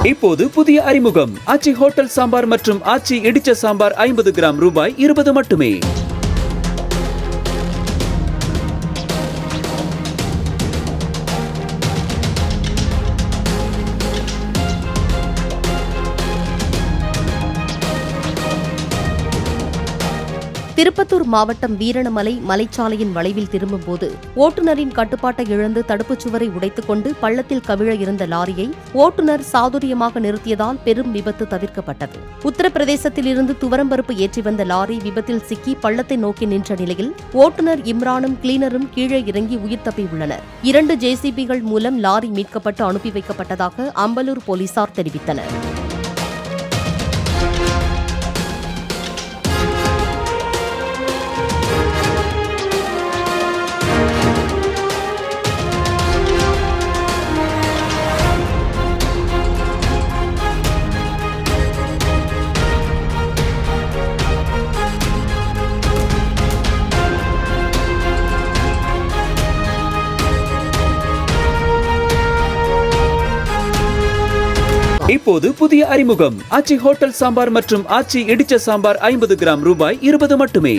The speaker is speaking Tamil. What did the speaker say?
இப்போது புதிய அறிமுகம் ஆச்சி ஹோட்டல் சாம்பார் மற்றும் ஆச்சி இடிச்ச சாம்பார் 50 கிராம் ரூபாய் 20 மட்டுமே. திருப்பத்தூர் மாவட்டம் வீரணமலை மலைச்சாலையின் வளைவில் திரும்பும்போது ஓட்டுநரின் கட்டுப்பாட்டை இழந்து தடுப்புச் சுவரை உடைத்துக் கொண்டு பள்ளத்தில் கவிழ இருந்த லாரியை ஓட்டுநர் சாதுரியமாக நிறுத்தியதால் பெரும் விபத்து தவிர்க்கப்பட்டது. உத்தரப்பிரதேசத்தில் இருந்து துவரம்பருப்பு ஏற்றி வந்த லாரி விபத்தில் சிக்கி பள்ளத்தை நோக்கி நின்ற நிலையில் ஓட்டுநர் இம்ரானும் கிளீனரும் கீழே இறங்கி உயிர் தப்பியுள்ளனர். 2 ஜேசிபிகள் மூலம் லாரி மீட்கப்பட்டு அனுப்பி வைக்கப்பட்டதாக அம்பலூர் போலீசார் தெரிவித்தனர். இப்போது புதிய அறிமுகம் ஆச்சி ஹோட்டல் சாம்பார் மற்றும் ஆச்சி இடிச்ச சாம்பார் 50 கிராம் ரூபாய் 20 மட்டுமே.